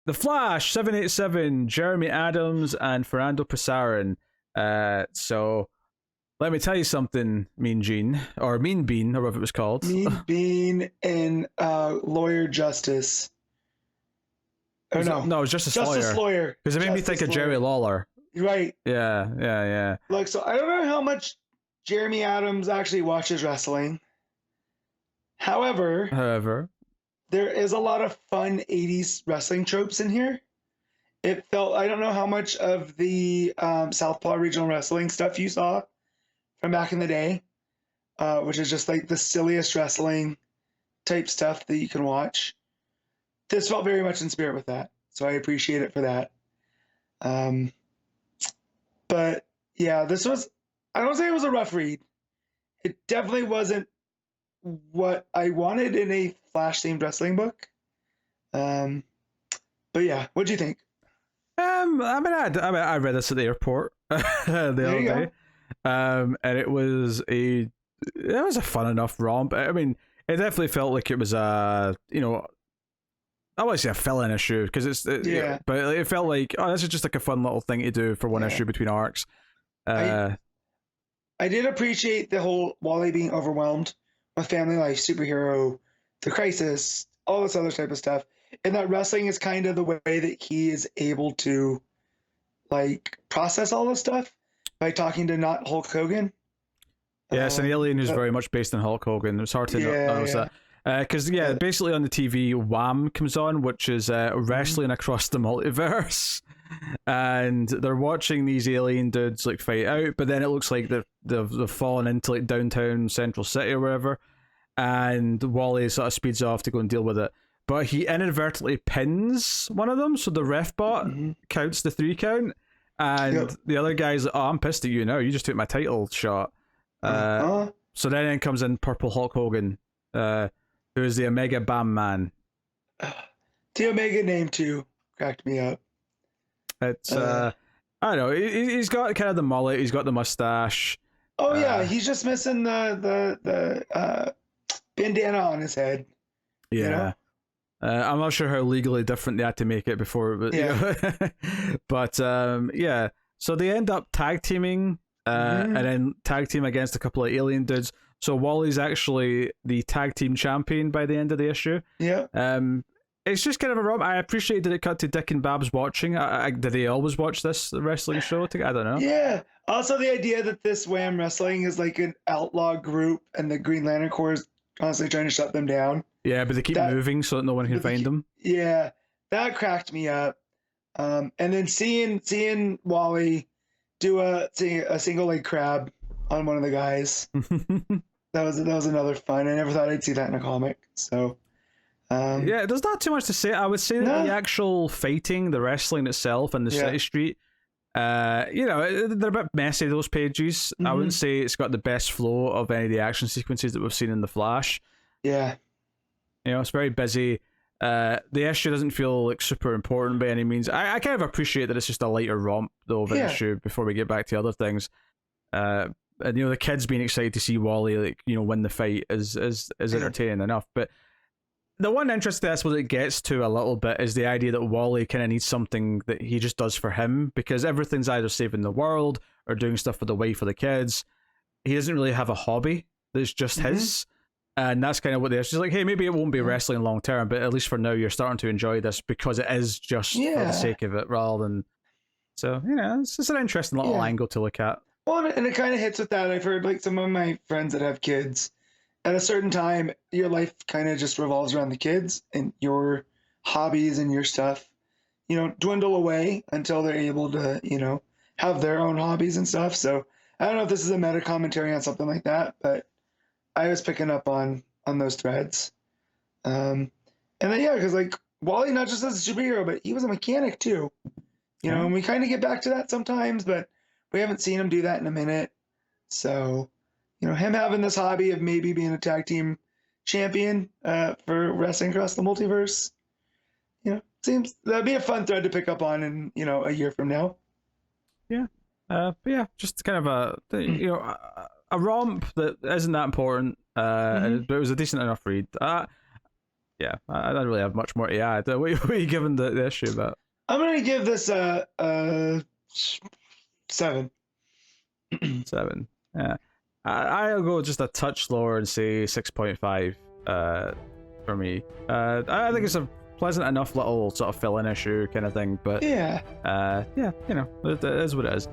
The Flash, 787, Jeremy Adams, and Fernando Pasarin. So let me tell you something, Mean Gene, or Mean Bean, or whatever it was called. Mean Bean and Lawyer Justice. Oh no, it was Justice Justice Lawyer. Because it made me think of Jerry Lawler. Right. Yeah. Like, so I don't know how much Jeremy Adams actually watches wrestling. However, there is a lot of fun 80s wrestling tropes in here. It felt, I don't know how much of the Southpaw Regional Wrestling stuff you saw from back in the day, which is just like the silliest wrestling type stuff that you can watch. This felt very much in spirit with that, so I appreciate it for that. But yeah, this was, I don't say it was a rough read. It definitely wasn't what I wanted in a Flash-themed wrestling book. But yeah, what'd you think? I read this at the airport the other day, and it was a fun enough romp. I mean, it definitely felt like it was a, I want to say a fill-in issue because but it felt like, oh, this is just like a fun little thing to do for one issue between arcs. I did appreciate the whole Wally being overwhelmed with family life, superhero, the crisis, all this other type of stuff, and that wrestling is kind of the way that he is able to like process all this stuff by talking to not Hulk Hogan. Yes, an alien who's very much based on Hulk Hogan. It's hard to notice that. Because, basically on the TV, Wham comes on, which is wrestling across the multiverse. And they're watching these alien dudes like fight out, but then it looks like they've fallen into like downtown Central City or wherever. And Wally sort of speeds off to go and deal with it. But he inadvertently pins one of them, so the ref bot counts the 3 count. And the other guy's like, oh, I'm pissed at you now. You just took my title shot. So then in comes in Purple Hulk Hogan, who is the Omega Bam Man. The Omega name too cracked me up. It's I don't know. He's got kind of the mullet. He's got the mustache. Oh yeah, he's just missing the bandana on his head. Yeah. You know? I'm not sure how legally different they had to make it before, but but yeah. So they end up tag teaming, and then tag team against a couple of alien dudes. So Wally's actually the tag team champion by the end of the issue. Yeah. It's just kind of a romp. I appreciate that it cut to Dick and Babs watching. Did they always watch this wrestling show? I don't know. Yeah. Also, the idea that this Wham Wrestling is like an outlaw group and the Green Lantern Corps is constantly trying to shut them down. Yeah, but they keep moving so that no one can find them. Yeah, that cracked me up. And then seeing Wally do a single leg crab on one of the guys. that was another fun. I never thought I'd see that in a comic. So. Yeah, there's not too much to say. I would say that the actual fighting, the wrestling itself, and the City Street, they're a bit messy, those pages. I wouldn't say it's got the best flow of any of the action sequences that we've seen in The Flash. Yeah. It's very busy. The issue doesn't feel like super important by any means. I kind of appreciate that it's just a lighter romp, though, of an issue before we get back to other things. And, the kids being excited to see Wally, win the fight is entertaining enough. But the one interest to this, what it gets to a little bit, is the idea that Wally kind of needs something that he just does for him, because everything's either saving the world or doing stuff for the wife or the kids. He doesn't really have a hobby that's just his, and that's kind of what the issue is. Like, hey, maybe it won't be wrestling long term, but at least for now you're starting to enjoy this because it is just for the sake of it, rather than... So, it's just an interesting little angle to look at. Well, and it kind of hits with that. I've heard like some of my friends that have kids, at a certain time, your life kind of just revolves around the kids, and your hobbies and your stuff, dwindle away until they're able to, have their own hobbies and stuff. So I don't know if this is a meta commentary on something like that, but I was picking up on those threads. And then, because like Wally, not just as a superhero, but he was a mechanic too, and we kind of get back to that sometimes, but we haven't seen him do that in a minute. So, him having this hobby of maybe being a tag team champion for wrestling across the multiverse, seems that'd be a fun thread to pick up on in, a year from now. Yeah. But yeah, just kind of a romp that isn't that important, but it was a decent enough read. yeah, I don't really have much more to add. What are you giving the issue about? I'm gonna give this a 7. 7. Yeah, I'll go just a touch lower and say 6.5. For me, I think it's a pleasant enough little sort of fill-in issue kind of thing. But yeah, yeah, it is what it is.